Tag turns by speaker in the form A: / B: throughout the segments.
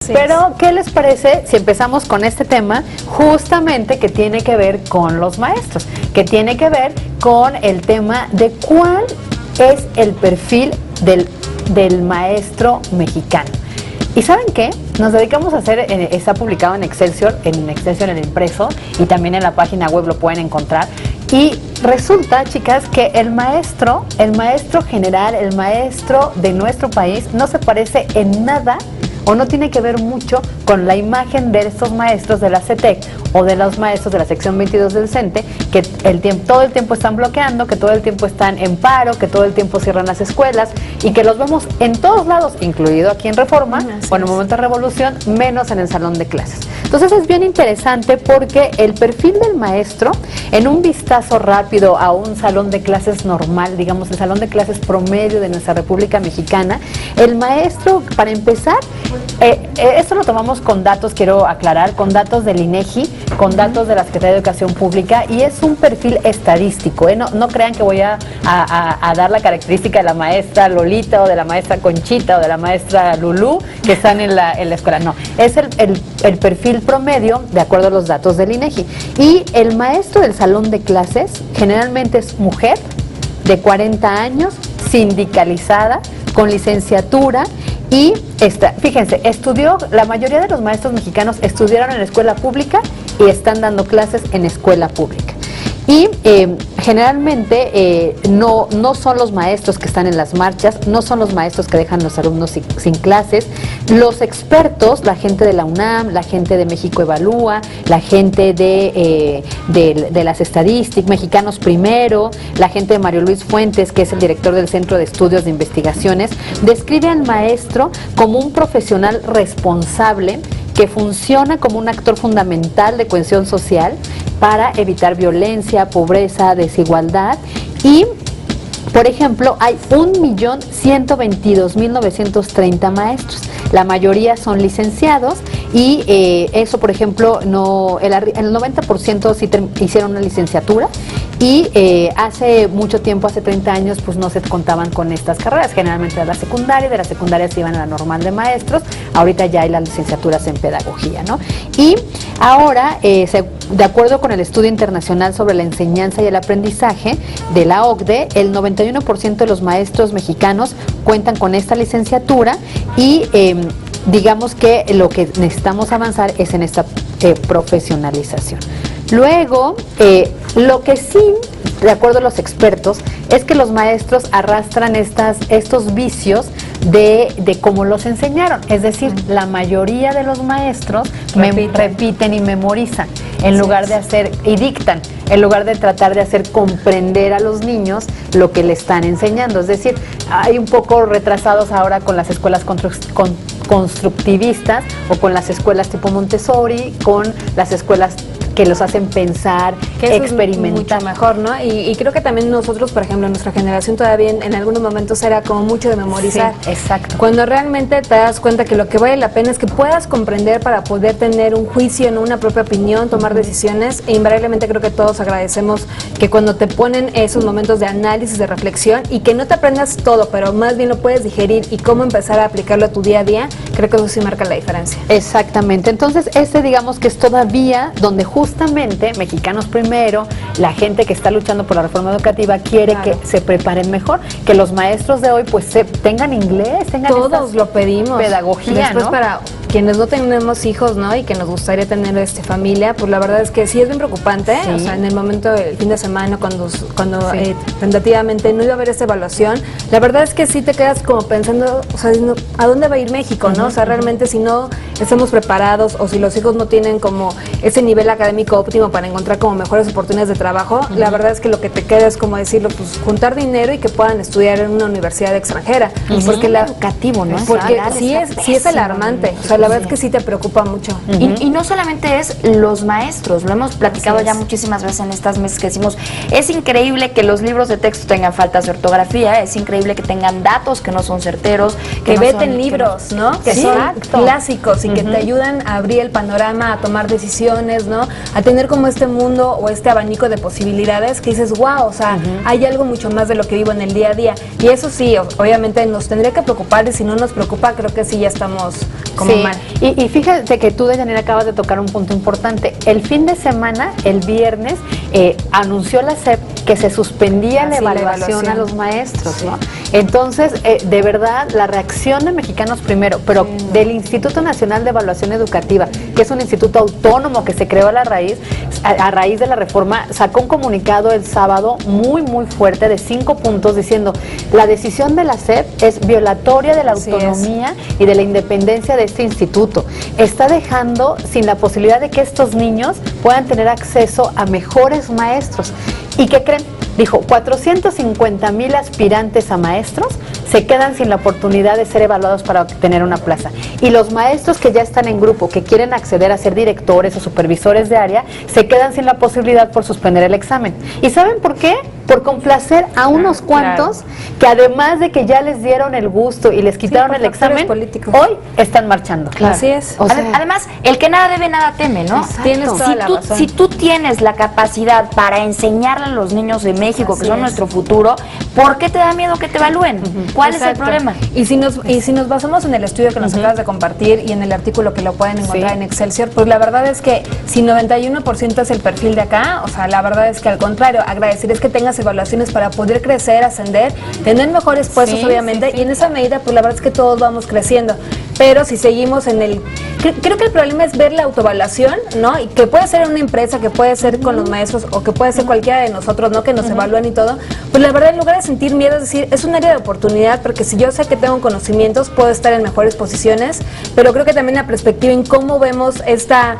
A: Pero, ¿qué les parece si empezamos con este tema justamente que tiene que ver con los maestros? Que tiene que ver con el tema de cuál es el perfil del maestro mexicano. ¿Y saben qué? Nos dedicamos a hacer, está publicado en Excelsior en impreso, y también en la página web lo pueden encontrar. Y resulta, chicas, que el maestro general, el maestro de nuestro país, no se parece en nada o no tiene que ver mucho con la imagen de estos maestros de la CETEC o de los maestros de la sección 22 del CENTE, que todo el tiempo están bloqueando, que todo el tiempo están en paro, que todo el tiempo cierran las escuelas y que los vemos en todos lados, incluido aquí en Reforma o en el momento de Revolución, menos en el salón de clases. Entonces es bien interesante porque el perfil del maestro, en un vistazo rápido a un salón de clases normal, digamos el salón de clases promedio de nuestra República Mexicana, el maestro, para empezar, esto lo tomamos con datos, quiero aclarar, con datos del INEGI, con datos de la Secretaría de Educación Pública, y es un perfil estadístico, no crean que voy a dar la característica de la maestra Lolita o de la maestra Conchita o de la maestra Lulú que están en la escuela, no, es el perfil promedio de acuerdo a los datos del INEGI. Y el maestro del salón de clases generalmente es mujer de 40 años, sindicalizada, con licenciatura. Y fíjense, la mayoría de los maestros mexicanos estudiaron en la escuela pública y están dando clases en escuela pública. Y generalmente no son los maestros que están en las marchas, no son los maestros que dejan a los alumnos sin clases. Los expertos, la gente de la UNAM, la gente de México Evalúa, la gente de las estadísticas, Mexicanos Primero, la gente de Mario Luis Fuentes, que es el director del Centro de Estudios de Investigaciones, describe al maestro como un profesional responsable que funciona como un actor fundamental de cohesión social para evitar violencia, pobreza, desigualdad. Y, por ejemplo, hay 1.122.930 maestros. La mayoría son licenciados y eso, por ejemplo, el 90% sí hicieron una licenciatura, y hace mucho tiempo, hace 30 años, pues no se contaban con estas carreras, generalmente de la secundaria se iban a la normal de maestros. Ahorita ya hay las licenciaturas en pedagogía, ¿no? Y ahora, de acuerdo con el estudio internacional sobre la enseñanza y el aprendizaje de la OCDE, el 91% de los maestros mexicanos cuentan con esta licenciatura, y digamos que lo que necesitamos avanzar es en esta profesionalización. Luego, lo que sí, de acuerdo a los expertos, es que los maestros arrastran estos vicios de cómo los enseñaron. Es decir, la mayoría de los maestros repiten y memorizan en lugar de hacer, y dictan, en lugar de tratar de hacer comprender a los niños lo que le están enseñando. Es decir, hay un poco retrasados ahora con las escuelas constructivistas o con las escuelas tipo Montessori, con las escuelas que los hacen pensar, que experimentar.
B: Es mucho mejor, ¿no? Y creo que también nosotros, por ejemplo, nuestra generación todavía en algunos momentos era como mucho de memorizar.
A: Sí, exacto.
B: Cuando realmente te das cuenta que lo que vale la pena es que puedas comprender para poder tener un juicio, ¿no? Una propia opinión, tomar decisiones. E invariablemente creo que todos agradecemos que cuando te ponen esos momentos de análisis, de reflexión, y que no te aprendas todo, pero más bien lo puedes digerir y cómo empezar a aplicarlo a tu día a día, creo que eso sí marca la diferencia.
A: Exactamente. Entonces, digamos que es todavía donde justamente Mexicanos Primero, la gente que está luchando por la reforma educativa quiere que se preparen mejor, que los maestros de hoy pues tengan inglés, tengan
B: todos lo pedimos,
A: pedagogía,
B: después,
A: ¿no?
B: Para quienes no tenemos hijos, ¿no? Y que nos gustaría tener familia, pues la verdad es que sí es bien preocupante. Sí. O sea, en el momento del fin de semana, cuando tentativamente no iba a haber esta evaluación, la verdad es que sí te quedas como pensando, o sea, ¿a dónde va a ir México, no? O sea, realmente si no estamos preparados, o si los hijos no tienen como ese nivel académico óptimo para encontrar como mejores oportunidades de trabajo, la verdad es que lo que te queda es como decirlo, pues juntar dinero y que puedan estudiar en una universidad extranjera, porque
A: educativo, ¿no?
B: Porque sí es alarmante, o sea, la verdad es que sí te preocupa mucho.
C: Y no solamente es los maestros, lo hemos platicado ya muchísimas veces en estas mesas que decimos, es increíble que los libros de texto tengan faltas de ortografía, es increíble que tengan datos que no son certeros,
B: que veten libros, ¿no? Que son clásicos y que te ayudan a abrir el panorama, a tomar decisiones, ¿no? A tener como este mundo o este abanico de posibilidades que dices, wow, o sea, hay algo mucho más de lo que vivo en el día a día. Y eso sí, obviamente nos tendría que preocupar, y si no nos preocupa, creo que sí ya estamos como mal.
A: Y fíjate que tú, Deyanira, acabas de tocar un punto importante. El fin de semana, el viernes, anunció la SEP que se suspendía la evaluación a los maestros, ¿no? Entonces, de verdad, la reacción de Mexicanos Primero, pero del Instituto Nacional de Evaluación Educativa, que es un instituto autónomo que se creó a raíz de la reforma, sacó un comunicado el sábado muy fuerte de 5 puntos diciendo: la decisión de la SEP es violatoria de la autonomía y de la independencia de este instituto. Está dejando sin la posibilidad de que estos niños puedan tener acceso a mejores maestros. ¿Y qué creen? Dijo, 450,000 aspirantes a maestros se quedan sin la oportunidad de ser evaluados para obtener una plaza. Y los maestros que ya están en grupo, que quieren acceder a ser directores o supervisores de área, se quedan sin la posibilidad por suspender el examen. ¿Y saben por qué? Por complacer a unos cuantos que, además de que ya les dieron el gusto y les quitaron el examen, hoy están marchando.
B: Así es.
C: O sea, además, el que nada debe, nada teme, ¿no?
B: Tienes toda la razón.
C: Si tú tienes la capacidad para enseñarle a los niños de México, que son nuestro futuro, ¿por qué te da miedo que te evalúen? ¿Cuál es el problema?
B: Y si nos basamos en el estudio que nos acabas de compartir y en el artículo que lo pueden encontrar en Excelsior, pues la verdad es que si 91% es el perfil de acá, o sea, la verdad es que al contrario, agradecer es que tengas evaluaciones para poder crecer, ascender, tener mejores puestos, obviamente, y en esa medida, pues la verdad es que todos vamos creciendo. Pero si seguimos en el... Creo que el problema es ver la autoevaluación, ¿no? Y que puede ser una empresa, que puede ser con los maestros, o que puede ser cualquiera de nosotros, ¿no? Que nos evalúan y todo. Pues la verdad, en lugar de sentir miedo, es decir, es un área de oportunidad, porque si yo sé que tengo conocimientos, puedo estar en mejores posiciones, pero creo que también la perspectiva en cómo vemos esta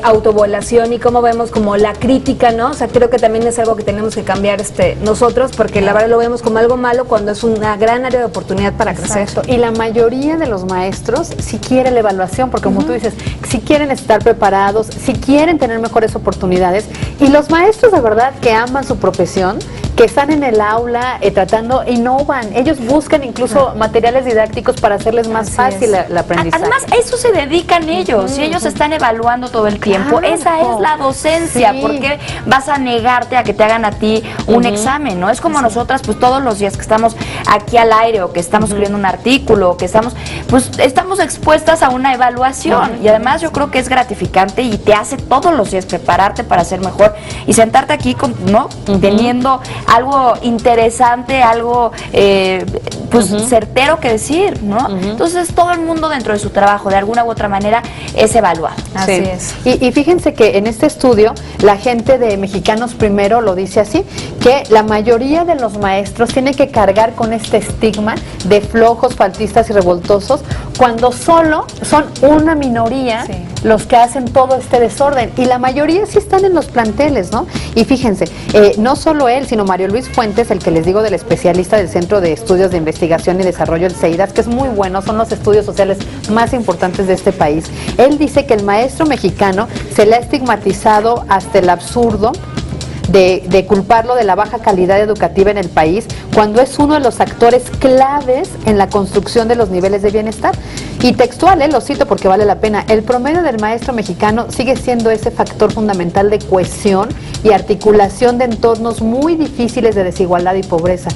B: autoevaluación y cómo vemos como la crítica, ¿no? O sea, creo que también es algo que tenemos que cambiar nosotros, porque la verdad lo vemos como algo malo cuando es una gran área de oportunidad para crecer.
A: Y la mayoría de los maestros sí quieren la evaluación, porque como tú dices, sí quieren estar preparados, sí quieren tener mejores oportunidades, y los maestros de verdad que aman su profesión, que están en el aula tratando, innovan, ellos buscan incluso materiales didácticos para hacerles más fácil el aprendizaje.
C: Además, eso se dedican ellos, y ellos están evaluando todo el tiempo. Esa es la docencia. ¿Por qué vas a negarte a que te hagan a ti un examen? ¿No? Es como nosotras, pues todos los días que estamos aquí al aire, o que estamos escribiendo un artículo, o que estamos expuestas a una evaluación, y además yo creo que es gratificante y te hace todos los días prepararte para ser mejor y sentarte aquí teniendo algo interesante, algo certero que decir, ¿no? Entonces todo el mundo dentro de su trabajo, de alguna u otra manera, es evaluado.
B: Así es.
A: Y fíjense que en este estudio, la gente de Mexicanos Primero lo dice así, que la mayoría de los maestros tienen que cargar con este estigma de flojos, faltistas y revoltosos, cuando solo son una minoría los que hacen todo este desorden, y la mayoría sí están en los planteles, ¿no? Y fíjense, no solo él, sino Mario Luis Fuentes, el que les digo, del especialista del Centro de Estudios de Investigación y Desarrollo, el CEIDAS, que es muy bueno, son los estudios sociales más importantes de este país. Él dice que el maestro mexicano se le ha estigmatizado hasta el absurdo de culparlo de la baja calidad educativa en el país, cuando es uno de los actores claves en la construcción de los niveles de bienestar. Y textual, lo cito porque vale la pena: el promedio del maestro mexicano sigue siendo ese factor fundamental de cohesión y articulación de entornos muy difíciles de desigualdad y pobreza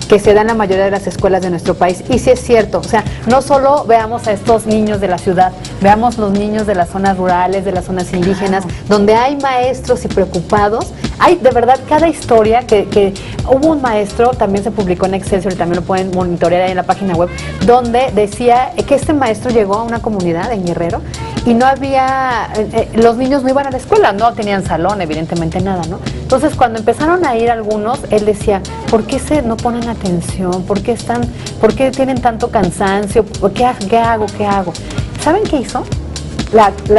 A: que se dan en la mayoría de las escuelas de nuestro país. Y sí es cierto, o sea, no solo veamos a estos niños de la ciudad, veamos los niños de las zonas rurales, de las zonas indígenas, donde hay maestros y preocupados. Hay de verdad cada historia que hubo un maestro, también se publicó en Excelsior y también lo pueden monitorear ahí en la página web, donde decía que este maestro llegó a una comunidad en Guerrero y no había, los niños no iban a la escuela, no tenían salón, evidentemente nada, ¿no? Entonces cuando empezaron a ir algunos, él decía, ¿por qué no ponen atención? ¿Por qué tienen tanto cansancio? ¿Qué hago? ¿Saben qué hizo?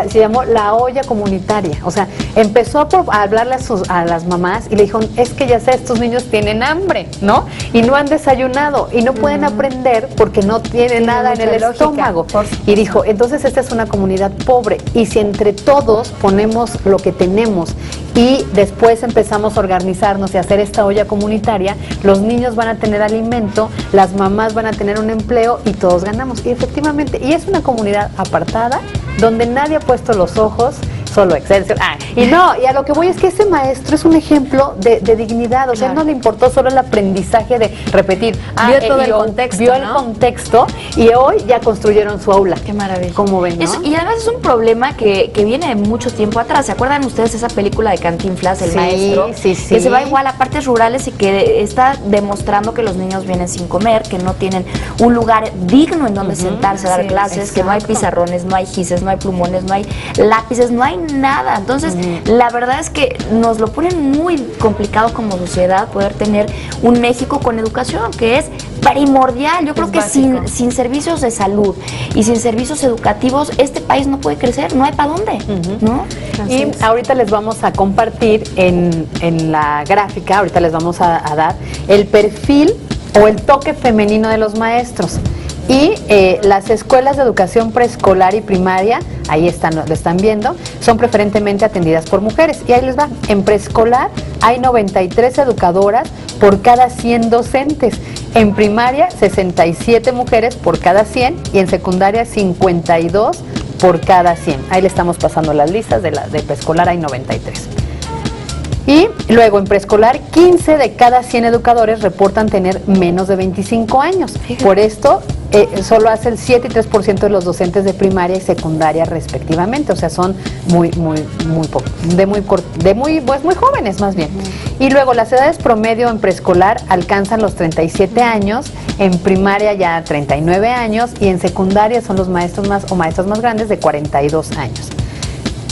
A: Se llamó la olla comunitaria. O sea, empezó a hablarle a las mamás y le dijo, es que ya sé, estos niños tienen hambre, ¿no? Y no han desayunado y no pueden aprender porque no tienen nada en el estómago. Y dijo, entonces esta es una comunidad pobre, y si entre todos ponemos lo que tenemos y después empezamos a organizarnos y a hacer esta olla comunitaria, los niños van a tener alimento, las mamás van a tener un empleo y todos ganamos. Y efectivamente, y es una comunidad apartada, donde nadie ha puesto los ojos, solo Excelsior. Y a lo que voy es que ese maestro es un ejemplo de dignidad, o sea, no le importó solo el aprendizaje de repetir.
B: Vio todo el contexto,
A: vio el contexto y hoy ya construyeron su aula.
C: Qué maravilla.
A: Como ven, ¿no?
C: Y además es un problema que viene de mucho tiempo atrás. ¿Se acuerdan ustedes esa película de Cantinflas, El Maestro?
A: Sí.
C: Que se va igual a partes rurales y que está demostrando que los niños vienen sin comer, que no tienen un lugar digno en donde sentarse a dar clases, que no hay pizarrones, no hay gises, no hay plumones, no hay lápices, no hay nada. Entonces, la verdad es que nos lo ponen muy complicado como sociedad poder tener un México con educación, que es primordial. Yo creo que sin servicios de salud y sin servicios educativos, este país no puede crecer, no hay para dónde, ¿no?
A: Y ahorita les vamos a compartir en la gráfica, ahorita les vamos a dar el perfil o el toque femenino de los maestros. Y las escuelas de educación preescolar y primaria, ahí están, lo están viendo, son preferentemente atendidas por mujeres. Y ahí les va, en preescolar hay 93 educadoras por cada 100 docentes. En primaria, 67 mujeres por cada 100 y en secundaria, 52 por cada 100. Ahí le estamos pasando las listas, de preescolar hay 93. Y luego en preescolar, 15 de cada 100 educadores reportan tener menos de 25 años. Por esto, solo hace el 7 y 3% de los docentes de primaria y secundaria respectivamente. O sea, son muy jóvenes más bien. Y luego las edades promedio en preescolar alcanzan los 37 años, en primaria ya 39 años y en secundaria son los maestros maestras más grandes de 42 años.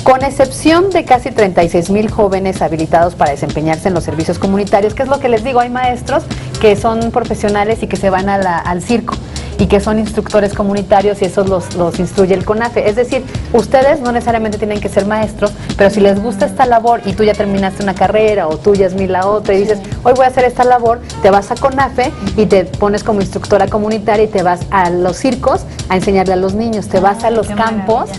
A: Con excepción de casi 36,000 jóvenes habilitados para desempeñarse en los servicios comunitarios, que es lo que les digo, hay maestros que son profesionales y que se van al circo y que son instructores comunitarios y esos los instruye el CONAFE. Es decir, ustedes no necesariamente tienen que ser maestros, pero si les gusta esta labor y tú ya terminaste una carrera o tú, Yasmín, la otra y dices, hoy voy a hacer esta labor, te vas a CONAFE y te pones como instructora comunitaria y te vas a los circos a enseñarle a los niños, te vas a los campos,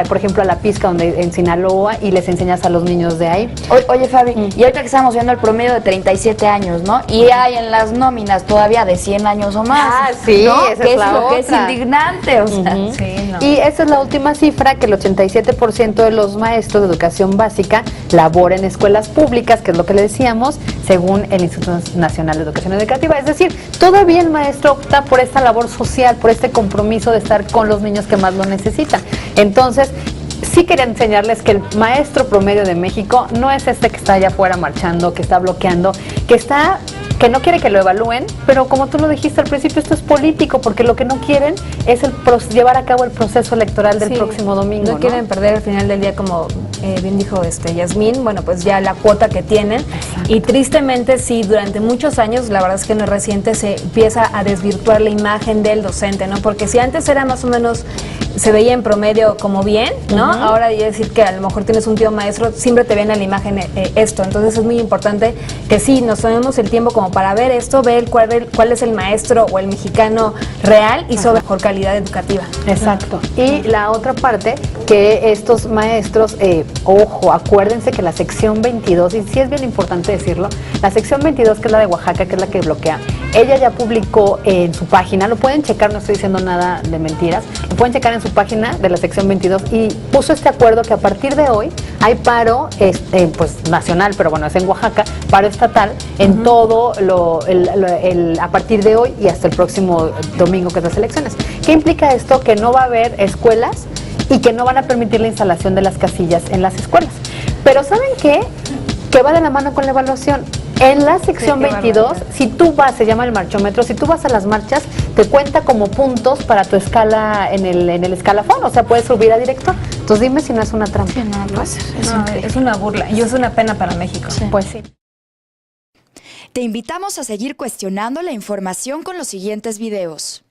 A: por ejemplo a la pizca en Sinaloa y les enseñas a los niños de ahí.
C: Oye, Fabi, y ahorita que estamos viendo el promedio de 37 años, ¿no? Y hay en las nóminas todavía de 100 años o más.
A: Sí,
C: ¿no?
A: esa es la
C: lo
A: otra.
C: que es indignante, o sea.
A: Y esa es la última cifra, que el 87% de los maestros de educación básica labora en escuelas públicas, que es lo que le decíamos, según el Instituto Nacional de Educación Educativa. Es decir, todavía el maestro opta por esta labor social, por este compromiso de estar con los niños que más lo necesitan. Entonces, sí quería enseñarles que el maestro promedio de México no es este que está allá afuera marchando, que está bloqueando, que no quiere que lo evalúen, pero como tú lo dijiste al principio, esto es político, porque lo que no quieren es llevar a cabo el proceso electoral del próximo domingo.
B: No quieren perder al final del día, como bien dijo Yasmín, bueno, pues ya la cuota que tienen. Exacto. Y tristemente, sí, durante muchos años, la verdad es que no es reciente, se empieza a desvirtuar la imagen del docente, ¿no? Porque si antes era más o menos, se veía en promedio como bien, ¿no? Ahora ya decir que a lo mejor tienes un tío maestro, siempre te ven a la imagen esto. Entonces es muy importante que sí, nos tomemos el tiempo como para ver esto, ver cuál es el maestro o el mexicano real y sobre mejor calidad educativa.
A: Exacto. Y la otra parte, que estos maestros, ojo, acuérdense que la sección 22, y sí es bien importante decirlo, la sección 22, que es la de Oaxaca, que es la que bloquea, ella ya publicó en su página, lo pueden checar, no estoy diciendo nada de mentiras, lo pueden checar en su página de la sección 22 y puso este acuerdo que a partir de hoy hay paro pues nacional, pero bueno, es en Oaxaca, paro estatal en todo a partir de hoy y hasta el próximo domingo, que es las elecciones. ¿Qué implica esto? Que no va a haber escuelas y que no van a permitir la instalación de las casillas en las escuelas. Pero ¿saben qué? Que va de la mano con la evaluación. En la sección 22, si tú vas, se llama el marchómetro, si tú vas a las marchas, te cuenta como puntos para tu escala en el escalafón, o sea, puedes subir a director. Entonces dime si no es una trampa.
C: Sí, no, pues,
B: es una burla y es una pena para México.
A: Sí. Pues sí.
D: Te invitamos a seguir cuestionando la información con los siguientes videos.